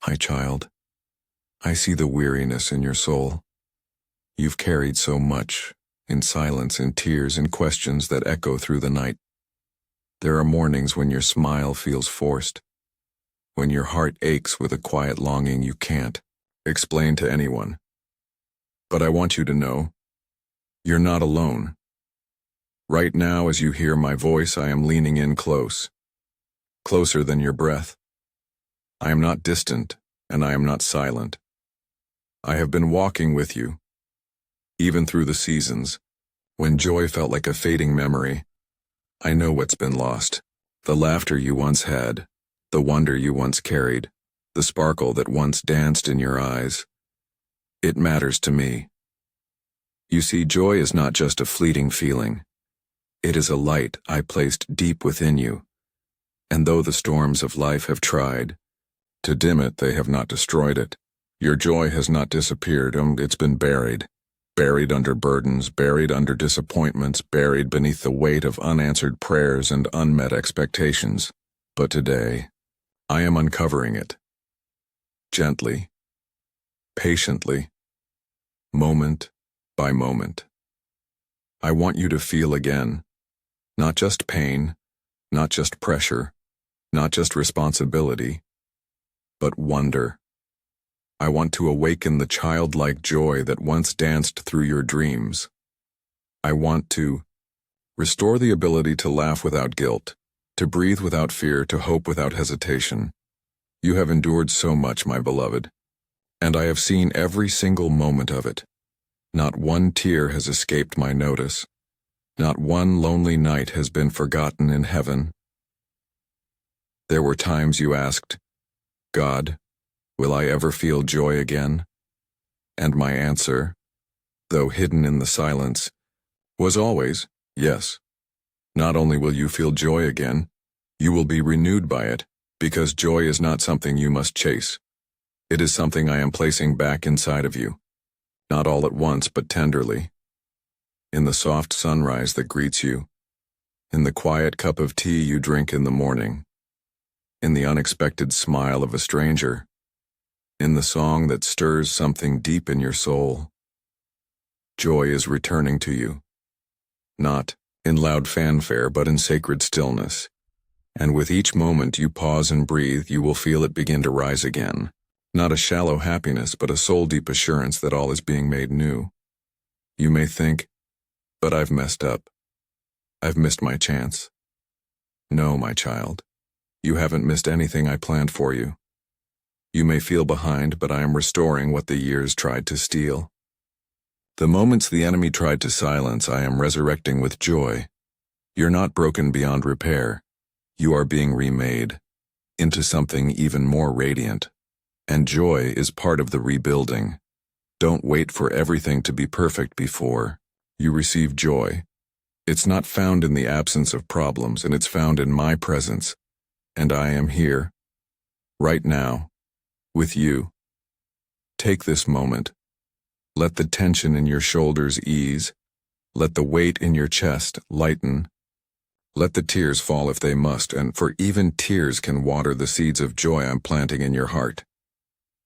Hi, child. I see the weariness in your soul. You've carried so much, in silence, in tears, in questions that echo through the night. There are mornings when your smile feels forced, when your heart aches with a quiet longing you can't explain to anyone. But I want you to know, you're not alone. Right now, as you hear my voice, I am leaning in close, closer than your breath. I am not distant, and I am not silent. I have been walking with you, even through the seasons, when joy felt like a fading memory. I know what's been lost, the laughter you once had, the wonder you once carried, the sparkle that once danced in your eyes. It matters to me. You see, joy is not just a fleeting feeling. It is a light I placed deep within you, and though the storms of life have tried to dim it, they have not destroyed it. Your joy has not disappeared, it's been buried. Buried under burdens, buried under disappointments, buried beneath the weight of unanswered prayers and unmet expectations. But today, I am uncovering it. Gently, patiently, moment by moment. I want you to feel again, not just pain, not just pressure, not just responsibility, but wonder. I want to awaken the childlike joy that once danced through your dreams. I want to restore the ability to laugh without guilt, to breathe without fear, to hope without hesitation. You have endured so much, my beloved, and I have seen every single moment of it. Not one tear has escaped my notice. Not one lonely night has been forgotten in heaven. There were times you asked, God, will I ever feel joy again? And my answer, though hidden in the silence, was always, yes. Not only will you feel joy again, you will be renewed by it, because joy is not something you must chase. It is something I am placing back inside of you, not all at once but tenderly. In the soft sunrise that greets you, in the quiet cup of tea you drink in the morning, in the unexpected smile of a stranger, in the song that stirs something deep in your soul. Joy is returning to you, not in loud fanfare but in sacred stillness. And with each moment you pause and breathe, you will feel it begin to rise again. Not a shallow happiness, but a soul-deep assurance that all is being made new. You may think, but I've messed up. I've missed my chance. No, my child. You haven't missed anything I planned for you. You may feel behind, but I am restoring what the years tried to steal. The moments the enemy tried to silence, I am resurrecting with joy. You're not broken beyond repair. You are being remade into something even more radiant. And joy is part of the rebuilding. Don't wait for everything to be perfect before you receive joy. It's not found in the absence of problems, and it's found in my presence. And I am here, right now, with you. Take this moment. Let the tension in your shoulders ease. Let the weight in your chest lighten. Let the tears fall if they must, and for even tears can water the seeds of joy I'm planting in your heart.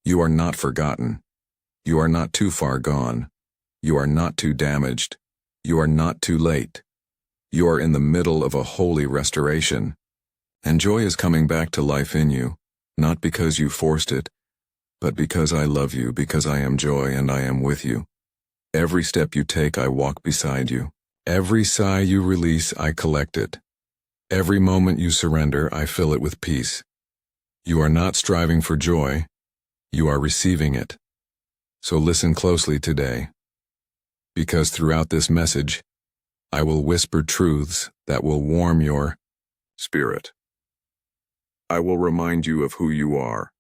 You are not forgotten. You are not too far gone. You are not too damaged. You are not too late. You are in the middle of a holy restoration. And joy is coming back to life in you, not because you forced it, but because I love you, because I am joy and I am with you. Every step you take, I walk beside you. Every sigh you release, I collect it. Every moment you surrender, I fill it with peace. You are not striving for joy. You are receiving it. So listen closely today, because throughout this message, I will whisper truths that will warm your spirit. I will remind you of who you are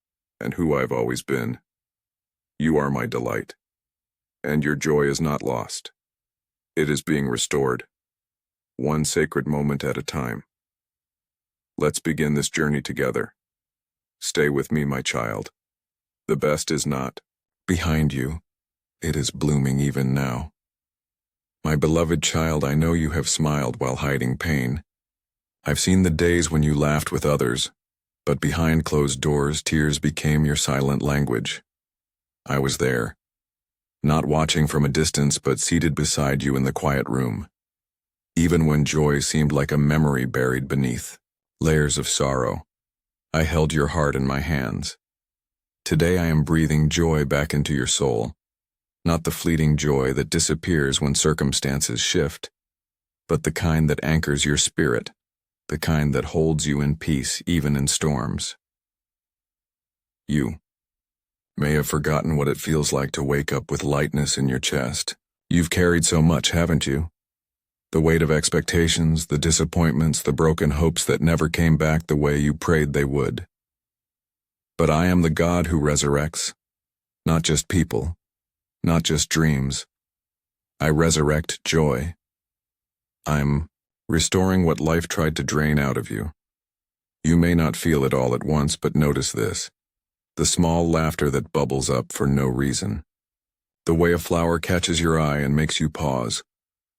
and who I've always been. You are my delight, and your joy is not lost. It is being restored, one sacred moment at a time. Let's begin this journey together. Stay with me, my child. The best is not behind you. It is blooming even now. My beloved child, I know you have smiled while hiding pain. I've seen the days when you laughed with others, But behind closed doors, tears became your silent language. I was there, not watching from a distance but seated beside you in the quiet room. Even when joy seemed like a memory buried beneath layers of sorrow, I held your heart in my hands. Today I am breathing joy back into your soul, not the fleeting joy that disappears when circumstances shift, but the kind that anchors your spirit, the kind that holds you in peace even in storms. You may have forgotten what it feels like to wake up with lightness in your chest. You've carried so much, haven't you? The weight of expectations, the disappointments, the broken hopes that never came back the way you prayed they would. But I am the God who resurrects, not just people, not just dreams. I resurrect joy. I'm restoring what life tried to drain out of you. You may not feel it all at once, but notice this: the small laughter that bubbles up for no reason. The way a flower catches your eye and makes you pause.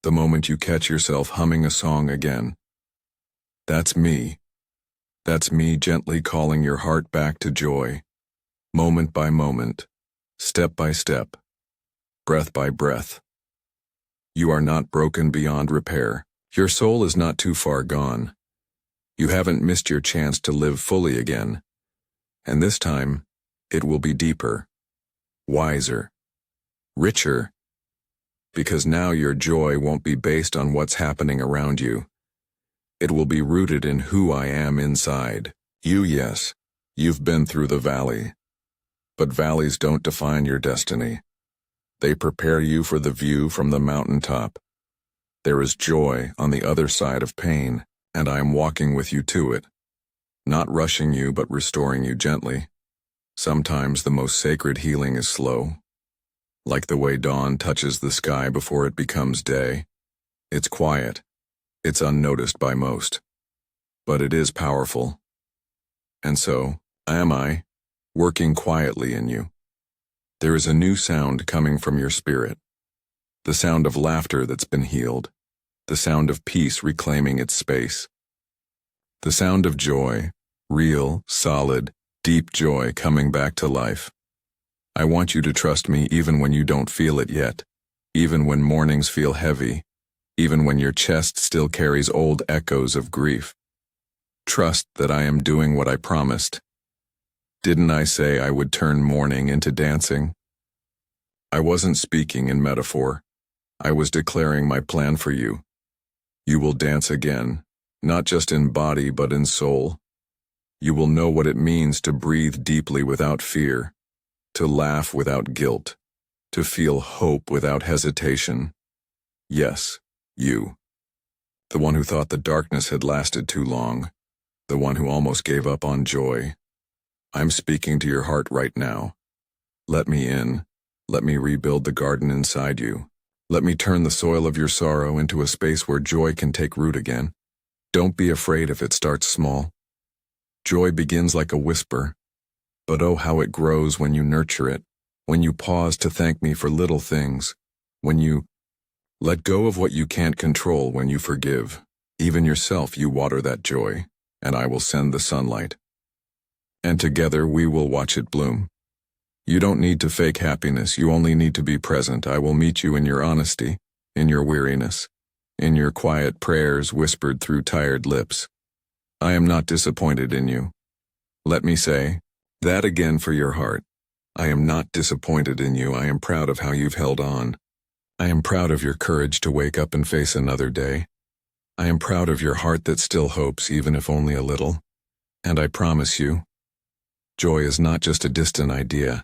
The moment you catch yourself humming a song again. That's me. That's me gently calling your heart back to joy. Moment by moment, step by step, breath by breath. You are not broken beyond repair. Your soul is not too far gone. You haven't missed your chance to live fully again. And this time, it will be deeper, wiser, richer, because now your joy won't be based on what's happening around you. It will be rooted in who I am inside. Yes, you've been through the valley. But valleys don't define your destiny. They prepare you for the view from the mountaintop. There is joy on the other side of pain, and I am walking with you to it. Not rushing you, but restoring you gently. Sometimes the most sacred healing is slow. Like the way dawn touches the sky before it becomes day. It's quiet. It's unnoticed by most. But it is powerful. And so, am I, working quietly in you. There is a new sound coming from your spirit. The sound of laughter that's been healed. The sound of peace reclaiming its space. The sound of joy, real, solid, deep joy coming back to life. I want you to trust me even when you don't feel it yet, even when mornings feel heavy, even when your chest still carries old echoes of grief. Trust that I am doing what I promised. Didn't I say I would turn mourning into dancing? I wasn't speaking in metaphor. I was declaring my plan for you. You will dance again, not just in body but in soul. You will know what it means to breathe deeply without fear, to laugh without guilt, to feel hope without hesitation. Yes, you. The one who thought the darkness had lasted too long, the one who almost gave up on joy. I'm speaking to your heart right now. Let me in. Let me rebuild the garden inside you. Let me turn the soil of your sorrow into a space where joy can take root again. Don't be afraid if it starts small. Joy begins like a whisper, but oh how it grows when you nurture it, when you pause to thank me for little things, when you let go of what you can't control, when you forgive. Even yourself you water that joy, and I will send the sunlight. And together we will watch it bloom. You don't need to fake happiness, you only need to be present. I will meet you in your honesty, in your weariness, in your quiet prayers whispered through tired lips. I am not disappointed in you. Let me say that again for your heart. I am not disappointed in you. I am proud of how you've held on. I am proud of your courage to wake up and face another day. I am proud of your heart that still hopes, even if only a little. And I promise you, joy is not just a distant idea.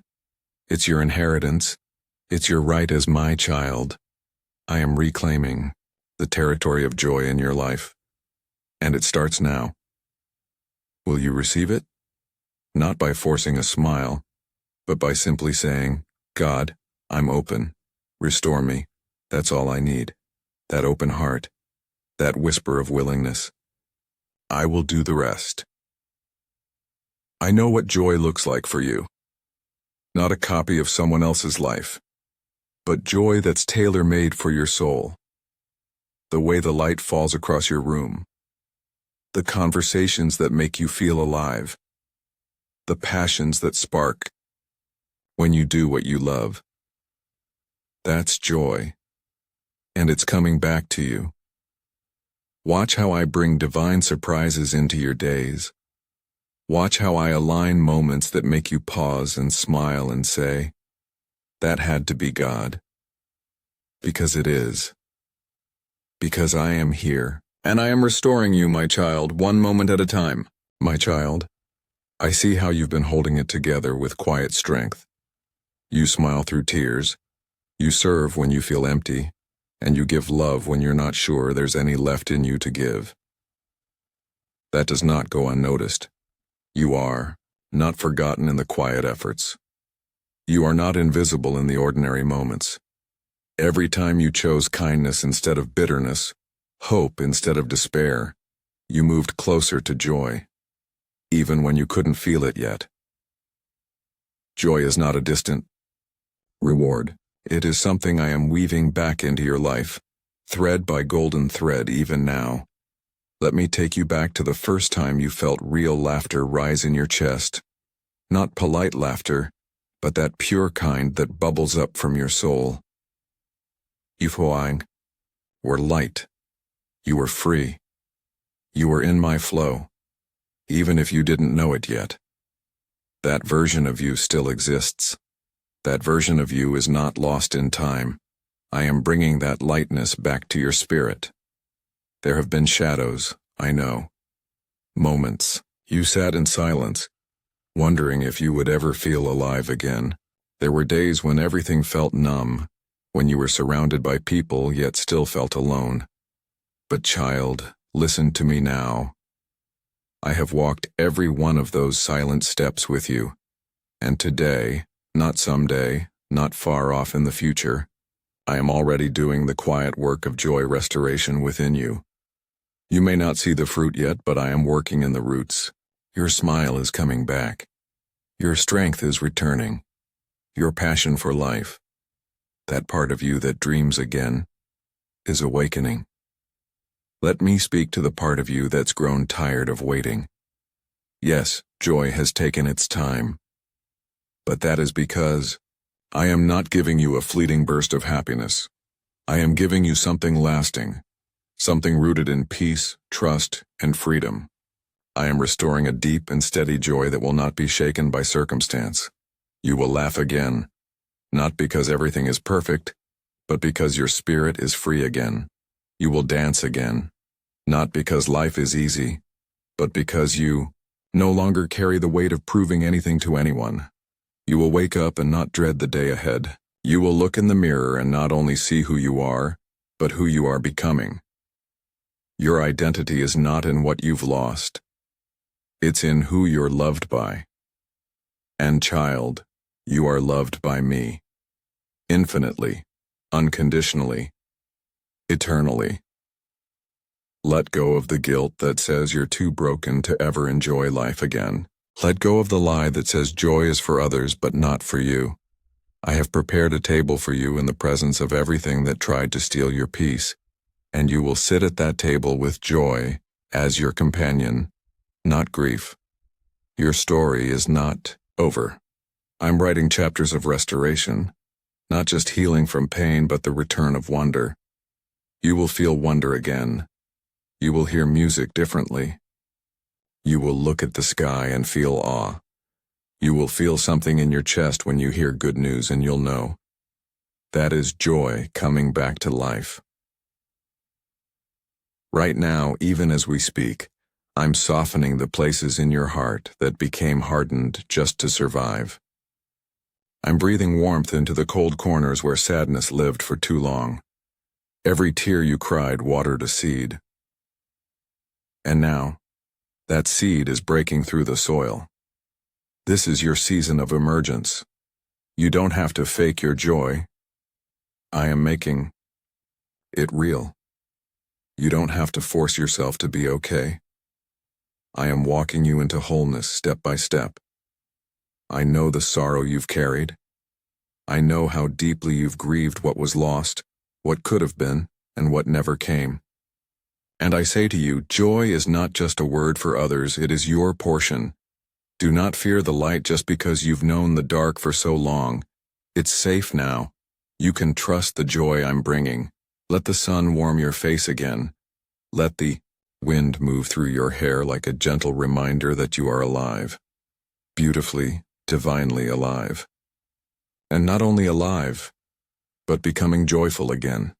It's your inheritance. It's your right as my child. I am reclaiming the territory of joy in your life. And it starts now. Will you receive it? Not by forcing a smile, but by simply saying, God, I'm open. Restore me. That's all I need. That open heart. That whisper of willingness. I will do the rest. I know what joy looks like for you. Not a copy of someone else's life, but joy that's tailor-made for your soul. The way the light falls across your room. The conversations that make you feel alive. the passions that spark when you do what you love. That's joy, and it's coming back to you. Watch how I bring divine surprises into your days. Watch how I align moments that make you pause and smile and say, "That had to be God." Because it is. Because I am here, and I am restoring you, my child, one moment at a time. My child, I see how you've been holding it together with quiet strength. You smile through tears, you serve when you feel empty, and you give love when you're not sure there's any left in you to give. That does not go unnoticed. You are not forgotten in the quiet efforts. You are not invisible in the ordinary moments. Every time you chose kindness instead of bitterness, hope instead of despair, you moved closer to joy, even when you couldn't feel it yet. Joy is not a distant reward. It is something I am weaving back into your life, thread by golden thread even now. Let me take you back to the first time you felt real laughter rise in your chest. Not polite laughter, but that pure kind that bubbles up from your soul. You were light. You were free. You were in my flow, even if you didn't know it yet. That version of you still exists. That version of you is not lost in time. I am bringing that lightness back to your spirit. There have been shadows, I know. Moments. You sat in silence, wondering if you would ever feel alive again. There were days when everything felt numb, when you were surrounded by people yet still felt alone. But child, listen to me now. I have walked every one of those silent steps with you, and today, not someday, not far off in the future, I am already doing the quiet work of joy restoration within you. You may not see the fruit yet, but I am working in the roots. Your smile is coming back. Your strength is returning. Your passion for life, that part of you that dreams again, is awakening. Let me speak to the part of you that's grown tired of waiting. Yes, joy has taken its time. But that is because I am not giving you a fleeting burst of happiness. I am giving you something lasting, something rooted in peace, trust, and freedom. I am restoring a deep and steady joy that will not be shaken by circumstance. You will laugh again, not because everything is perfect, but because your spirit is free again. You will dance again, not because life is easy, but because you no longer carry the weight of proving anything to anyone. You will wake up and not dread the day ahead. You will look in the mirror and not only see who you are, but who you are becoming. Your identity is not in what you've lost. It's in who you're loved by. And child, you are loved by me. Infinitely, unconditionally, eternally. Let go of the guilt that says you're too broken to ever enjoy life again. Let go of the lie that says joy is for others but not for you. I have prepared a table for you in the presence of everything that tried to steal your peace, and you will sit at that table with joy as your companion, not grief. Your story is not over. I'm writing chapters of restoration, not just healing from pain but the return of wonder. You will feel wonder again. You will hear music differently. You will look at the sky and feel awe. You will feel something in your chest when you hear good news, and you'll know. That is joy coming back to life. Right now, even as we speak, I'm softening the places in your heart that became hardened just to survive. I'm breathing warmth into the cold corners where sadness lived for too long. Every tear you cried watered a seed. And now, that seed is breaking through the soil. This is your season of emergence. You don't have to fake your joy. I am making it real. You don't have to force yourself to be okay. I am walking you into wholeness step by step. I know the sorrow you've carried. I know how deeply you've grieved what was lost, what could have been, and what never came. And I say to you, joy is not just a word for others, it is your portion. Do not fear the light just because you've known the dark for so long. It's safe now. You can trust the joy I'm bringing. Let the sun warm your face again. Let the wind move through your hair like a gentle reminder that you are alive. Beautifully, divinely alive. And not only alive, but becoming joyful again.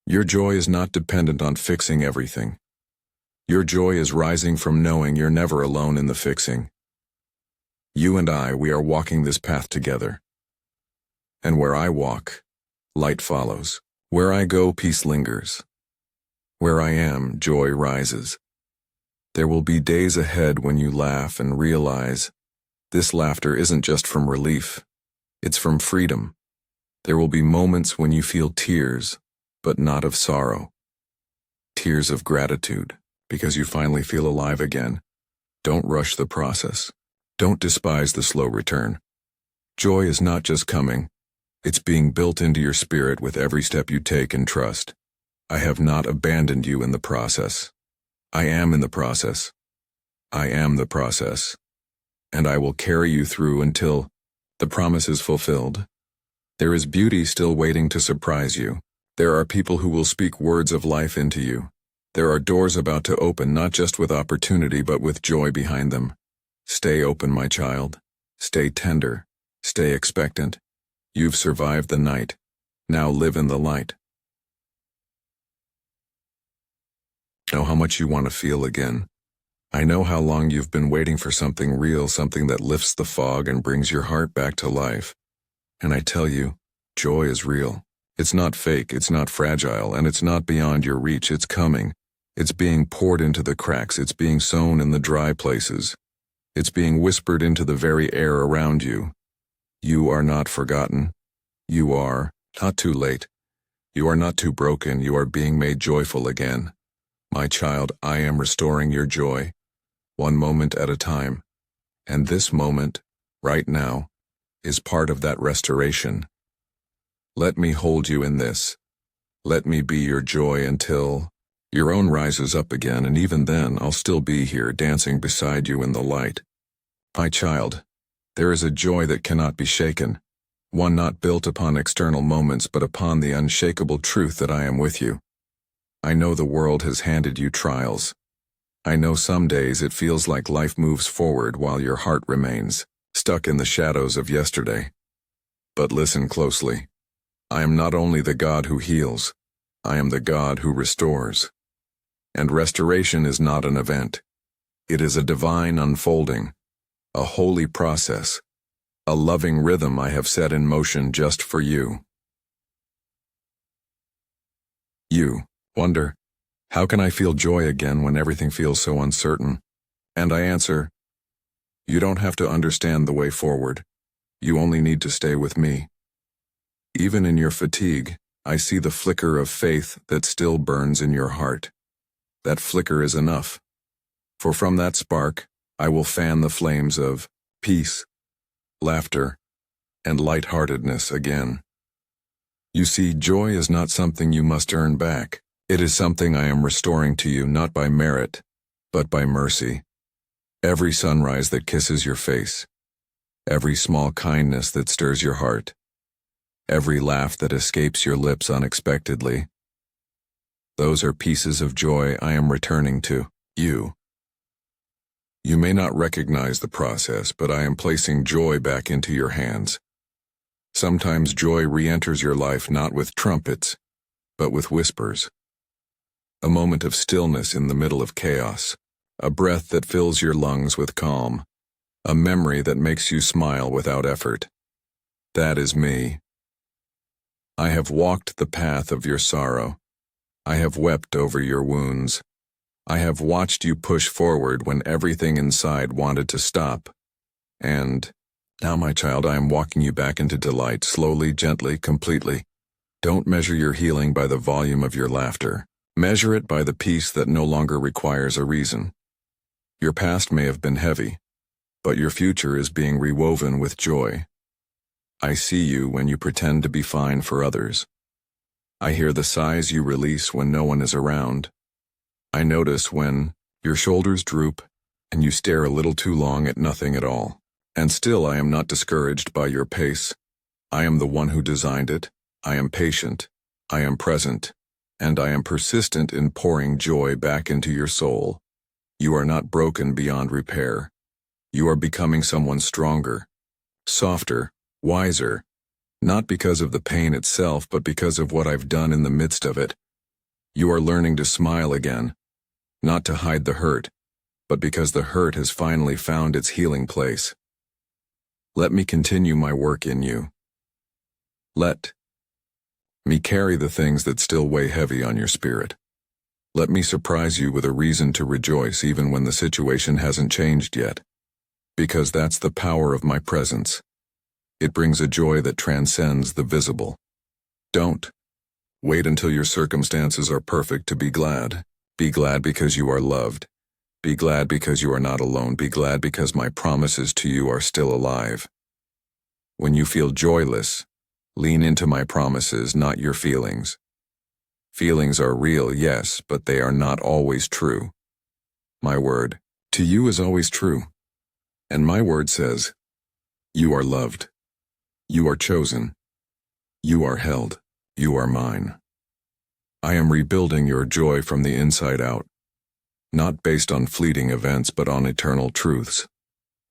Your joy is not dependent on fixing everything. Your joy is rising from knowing you're never alone in the fixing. You and I, we are walking this path together. And where I walk, light follows. Where I go, peace lingers. Where I am, joy rises. There will be days ahead when you laugh and realize this laughter isn't just from relief, it's from freedom. There will be moments when you feel tears, but not of sorrow. Tears of gratitude, because you finally feel alive again. Don't rush the process. Don't despise the slow return. Joy is not just coming, it's being built into your spirit with every step you take and trust. I have not abandoned you in the process. I am in the process. I am the process. And I will carry you through until the promise is fulfilled. There is beauty still waiting to surprise you. There are people who will speak words of life into you. There are doors about to open, not just with opportunity, but with joy behind them. Stay open, my child. Stay tender. Stay expectant. You've survived the night. Now live in the light. Know how much you want to feel again. I know how long you've been waiting for something real, something that lifts the fog and brings your heart back to life. And I tell you, joy is real. It's not fake, it's not fragile, and it's not beyond your reach. It's coming. It's being poured into the cracks. It's being sown in the dry places. It's being whispered into the very air around you. You are not forgotten. You are not too late. You are not too broken. You are being made joyful again. My child, I am restoring your joy, one moment at a time. And this moment, right now, is part of that restoration. Let me hold you in this. Let me be your joy until your own rises up again, and even then I'll still be here dancing beside you in the light. My child, there is a joy that cannot be shaken, one not built upon external moments but upon the unshakable truth that I am with you. I know the world has handed you trials. I know some days it feels like life moves forward while your heart remains stuck in the shadows of yesterday. But listen closely. I am not only the God who heals, I am the God who restores. And restoration is not an event. It is a divine unfolding, a holy process, a loving rhythm I have set in motion just for you. You wonder, how can I feel joy again when everything feels so uncertain? And I answer, you don't have to understand the way forward. You only need to stay with me. Even in your fatigue, I see the flicker of faith that still burns in your heart. That flicker is enough. For from that spark, I will fan the flames of peace, laughter, and lightheartedness again. You see, joy is not something you must earn back. It is something I am restoring to you not by merit, but by mercy. Every sunrise that kisses your face, every small kindness that stirs your heart, every laugh that escapes your lips unexpectedly, those are pieces of joy I am returning to you. You may not recognize the process, but I am placing joy back into your hands. Sometimes joy re-enters your life not with trumpets, but with whispers. A moment of stillness in the middle of chaos, a breath that fills your lungs with calm, a memory that makes you smile without effort. That is me. I have walked the path of your sorrow. I have wept over your wounds. I have watched you push forward when everything inside wanted to stop. And now, my child, I am walking you back into delight, slowly, gently, completely. Don't measure your healing by the volume of your laughter. Measure it by the peace that no longer requires a reason. Your past may have been heavy, but your future is being rewoven with joy. I see you when you pretend to be fine for others. I hear the sighs you release when no one is around. I notice when your shoulders droop and you stare a little too long at nothing at all. And still I am not discouraged by your pace. I am the one who designed it. I am patient. I am present. And I am persistent in pouring joy back into your soul. You are not broken beyond repair. You are becoming someone stronger, softer, wiser, not because of the pain itself, but because of what I've done in the midst of it. You are learning to smile again, not to hide the hurt, but because the hurt has finally found its healing place. Let me continue my work in you. Let me carry the things that still weigh heavy on your spirit. Let me surprise you with a reason to rejoice even when the situation hasn't changed yet. Because that's the power of my presence. It brings a joy that transcends the visible. Don't wait until your circumstances are perfect to be glad. Be glad because you are loved. Be glad because you are not alone. Be glad because my promises to you are still alive. When you feel joyless, lean into my promises, not your feelings. Feelings are real, yes, but they are not always true. My word to you is always true. And my word says, you are loved. You are chosen. You are held. You are mine. I am rebuilding your joy from the inside out, not based on fleeting events but on eternal truths.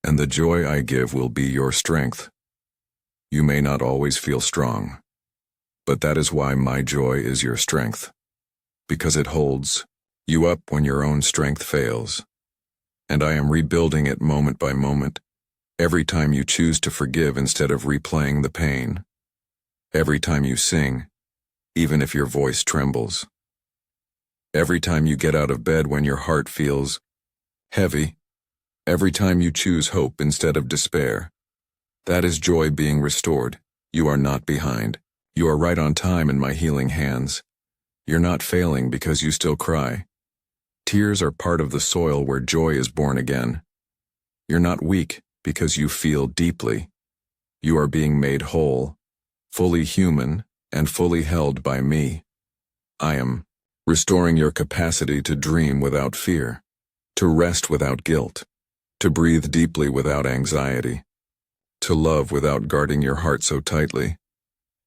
And the joy I give will be your strength. You may not always feel strong, but that is why my joy is your strength, because it holds you up when your own strength fails. And I am rebuilding it moment by moment, every time you choose to forgive instead of replaying the pain, every time you sing, even if your voice trembles, every time you get out of bed when your heart feels heavy, every time you choose hope instead of despair. That is joy being restored. You are not behind. You are right on time in my healing hands. You're not failing because you still cry. Tears are part of the soil where joy is born again. You're not weak because you feel deeply. You are being made whole, fully human, and fully held by me. I am restoring your capacity to dream without fear, to rest without guilt, to breathe deeply without anxiety, to love without guarding your heart so tightly.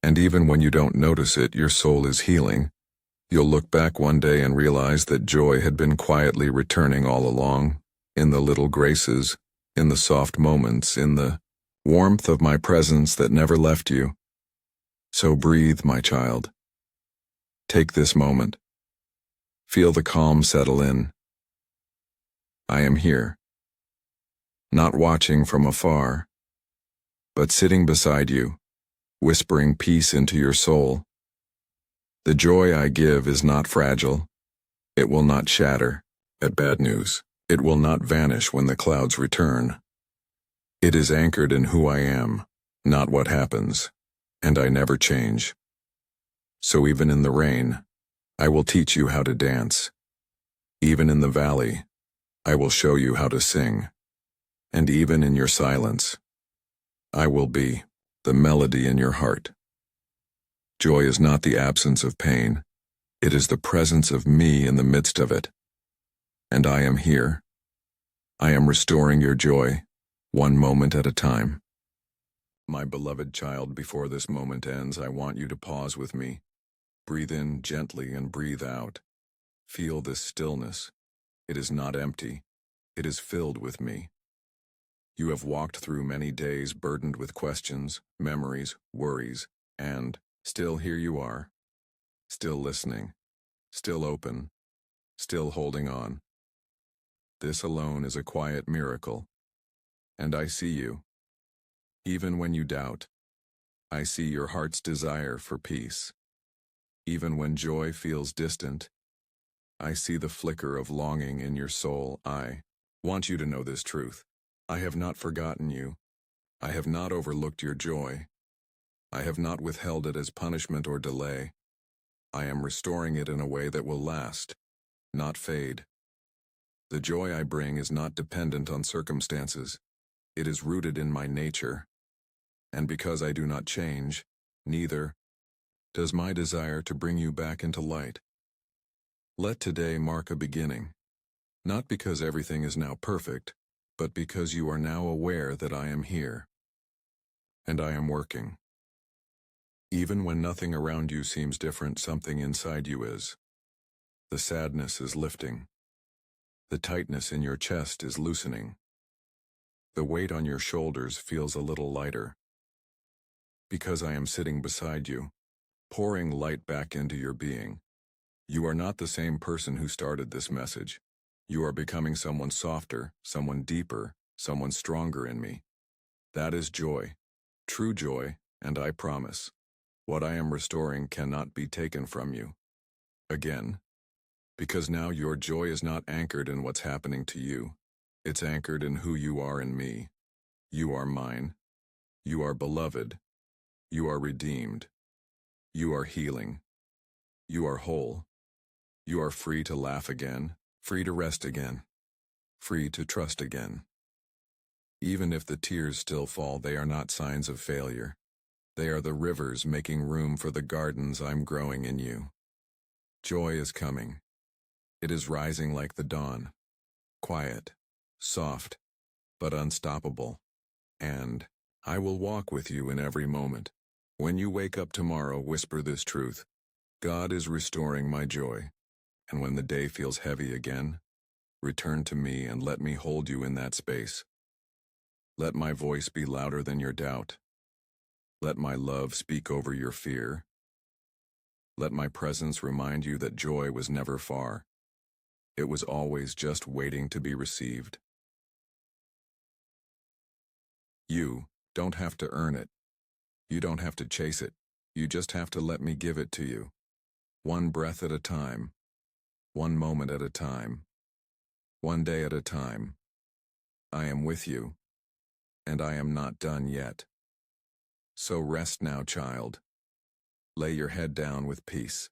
And even when you don't notice it, your soul is healing. You'll look back one day and realize that joy had been quietly returning all along, in the little graces, in the soft moments, in the warmth of my presence that never left you. So breathe, my child. Take this moment. Feel the calm settle in. I am here, not watching from afar, but sitting beside you, whispering peace into your soul. The joy I give is not fragile. It will not shatter at bad news. It will not vanish when the clouds return. It is anchored in who I am, not what happens, and I never change. So even in the rain, I will teach you how to dance. Even in the valley, I will show you how to sing. And even in your silence, I will be the melody in your heart. Joy is not the absence of pain. It is the presence of me in the midst of it. And I am here. I am restoring your joy, one moment at a time. My beloved child, before this moment ends, I want you to pause with me. Breathe in gently and breathe out. Feel this stillness. It is not empty. It is filled with me. You have walked through many days burdened with questions, memories, worries, and still here you are, still listening, still open, still holding on. This alone is a quiet miracle. And I see you. Even when you doubt, I see your heart's desire for peace. Even when joy feels distant, I see the flicker of longing in your soul. I want you to know this truth. I have not forgotten you. I have not overlooked your joy. I have not withheld it as punishment or delay. I am restoring it in a way that will last, not fade. The joy I bring is not dependent on circumstances. It is rooted in my nature. And because I do not change, neither does my desire to bring you back into light. Let today mark a beginning. Not because everything is now perfect, but because you are now aware that I am here. And I am working. Even when nothing around you seems different, something inside you is. The sadness is lifting. The tightness in your chest is loosening. The weight on your shoulders feels a little lighter. Because I am sitting beside you, pouring light back into your being. You are not the same person who started this message. You are becoming someone softer, someone deeper, someone stronger in me. That is joy, true joy, and I promise, what I am restoring cannot be taken from you. Again, because now your joy is not anchored in what's happening to you. It's anchored in who you are in me. You are mine. You are beloved. You are redeemed. You are healing. You are whole. You are free to laugh again, free to rest again, free to trust again. Even if the tears still fall, they are not signs of failure. They are the rivers making room for the gardens I'm growing in you. Joy is coming. It is rising like the dawn. Quiet, soft, but unstoppable. And I will walk with you in every moment. When you wake up tomorrow, whisper this truth. God is restoring my joy. And when the day feels heavy again, return to me and let me hold you in that space. Let my voice be louder than your doubt. Let my love speak over your fear. Let my presence remind you that joy was never far. It was always just waiting to be received. You don't have to earn it. You don't have to chase it. You just have to let me give it to you. One breath at a time. One moment at a time. One day at a time. I am with you. And I am not done yet. So rest now, child. Lay your head down with peace.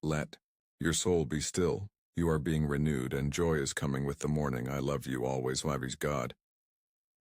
Let your soul be still. You are being renewed and joy is coming with the morning. I love you always, God.